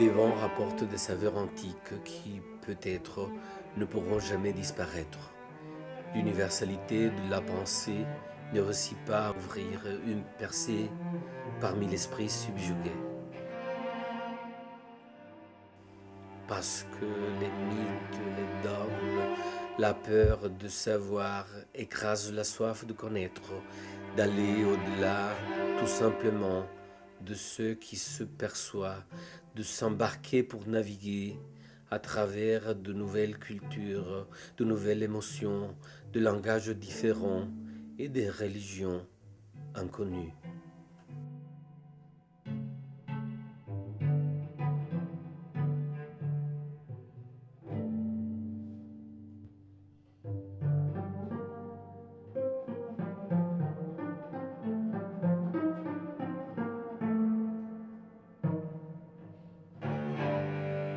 Les vents rapportent des saveurs antiques qui, peut-être, ne pourront jamais disparaître. L'universalité de la pensée ne réussit pas à ouvrir une percée parmi l'esprit subjugué. Parce que les mythes, les dogmes, la peur de savoir écrasent la soif de connaître, d'aller au-delà tout simplement de ce qui se perçoit, de s'embarquer pour naviguer à travers de nouvelles cultures, de nouvelles émotions, de langages différents et des religions inconnues.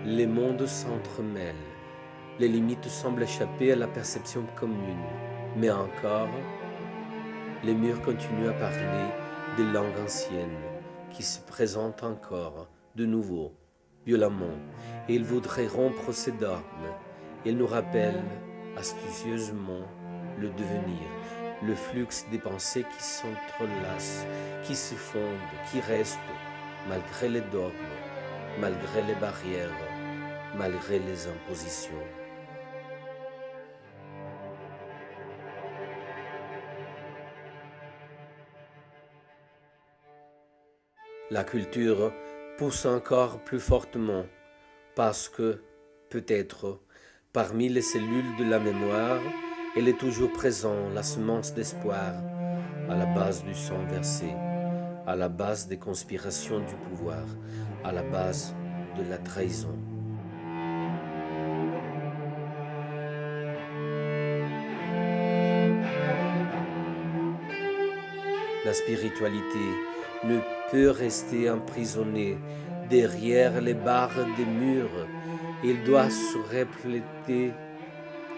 Les mondes s'entremêlent, les limites semblent échapper à la perception commune, mais encore, les murs continuent à parler des langues anciennes qui se présentent encore de nouveau, violemment, et ils voudraient rompre ces dogmes. Ils nous rappellent astucieusement le devenir, le flux des pensées qui s'entrelacent, qui se fondent, qui restent, malgré les dogmes, malgré les barrières, malgré les impositions. La culture pousse encore plus fortement parce que, peut-être, parmi les cellules de la mémoire, elle est toujours présente, la semence d'espoir, à la base du sang versé, à la base des conspirations du pouvoir, à la base de la trahison. La spiritualité ne peut rester emprisonnée derrière les barres des murs. Il doit se refléter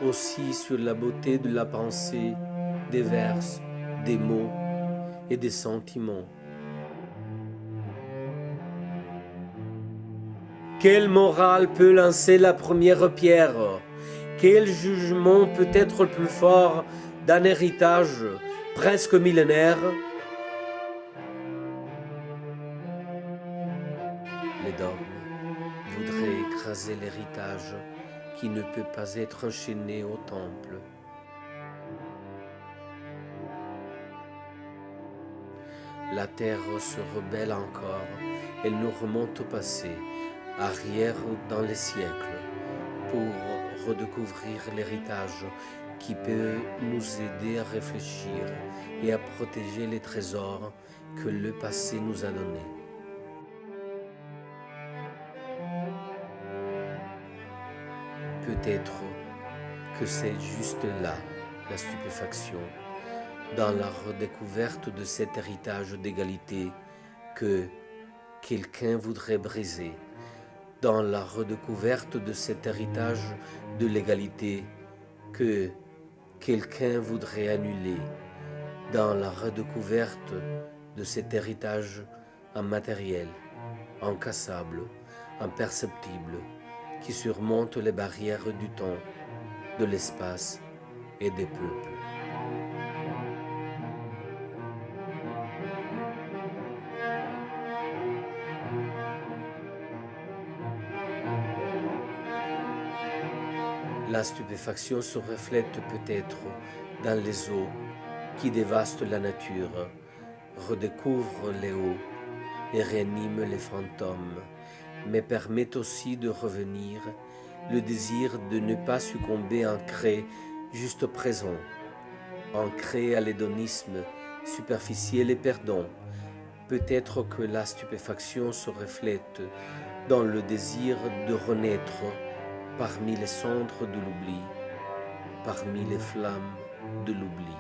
aussi sur la beauté de la pensée, des vers, des mots et des sentiments. Quelle morale peut lancer la première pierre? Quel jugement peut être le plus fort d'un héritage presque millénaire? Les dogmes voudraient écraser l'héritage qui ne peut pas être enchaîné au temple. La terre se rebelle encore, elle nous remonte au passé, arrière dans les siècles, pour redécouvrir l'héritage qui peut nous aider à réfléchir et à protéger les trésors que le passé nous a donnés. Peut-être que c'est juste là la stupéfaction, dans la redécouverte de cet héritage d'égalité que quelqu'un voudrait briser, dans la redécouverte de cet héritage de l'égalité que quelqu'un voudrait annuler, dans la redécouverte de cet héritage immatériel, incassable, imperceptible, qui surmonte les barrières du temps, de l'espace et des peuples. La stupéfaction se reflète peut-être dans les eaux qui dévastent la nature, redécouvrent les hauts et réaniment les fantômes, mais permettent aussi de revenir le désir de ne pas succomber ancré juste au présent, ancré à l'hédonisme superficiel et perdant. Peut-être que la stupéfaction se reflète dans le désir de renaître parmi les cendres de l'oubli, parmi les flammes de l'oubli.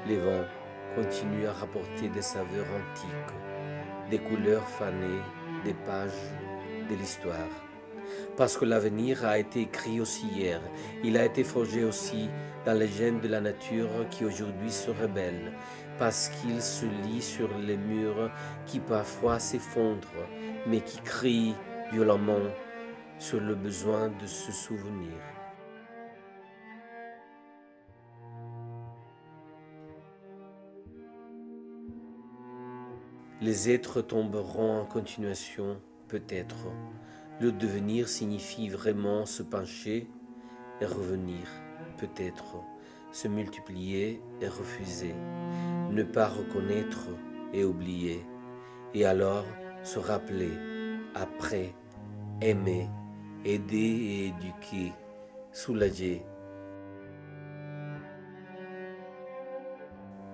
Les vents continuent à rapporter des saveurs antiques, des couleurs fanées, des pages de l'histoire. Parce que l'avenir a été écrit aussi hier. Il a été forgé aussi dans les gènes de la nature qui aujourd'hui se rebelle, parce qu'il se lit sur les murs qui parfois s'effondrent, mais qui crient violemment sur le besoin de se souvenir. Les êtres tomberont en continuation, peut-être. Le devenir signifie vraiment se pencher et revenir, peut-être. Se multiplier et refuser. Ne pas reconnaître et oublier. Et alors se rappeler, après, aimer, aider et éduquer, soulager,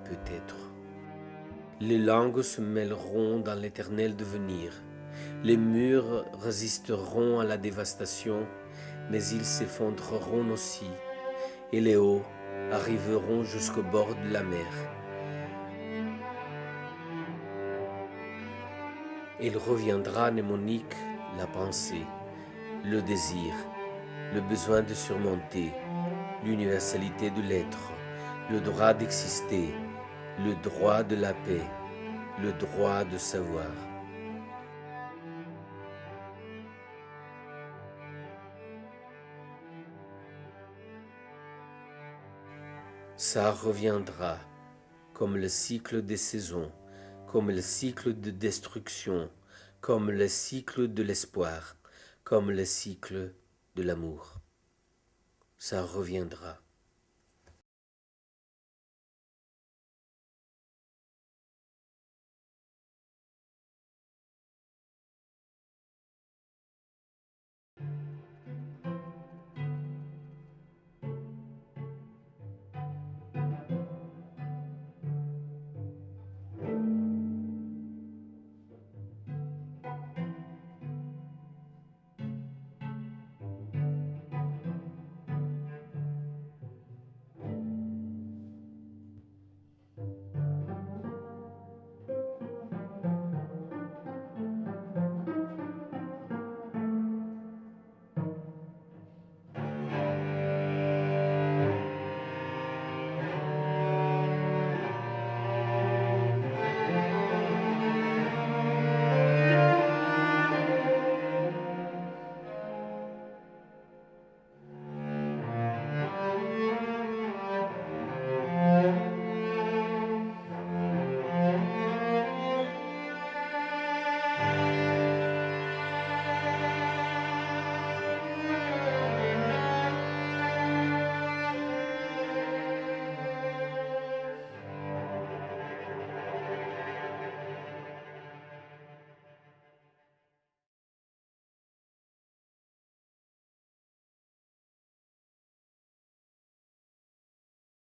peut-être. Les langues se mêleront dans l'éternel devenir. Les murs résisteront à la dévastation, mais ils s'effondreront aussi, et les hauts arriveront jusqu'au bord de la mer. Il reviendra mnémonique la pensée, le désir, le besoin de surmonter, l'universalité de l'être, le droit d'exister, le droit de la paix, le droit de savoir. Ça reviendra, comme le cycle des saisons, comme le cycle de destruction, comme le cycle de l'espoir, comme le cycle de l'amour. Ça reviendra.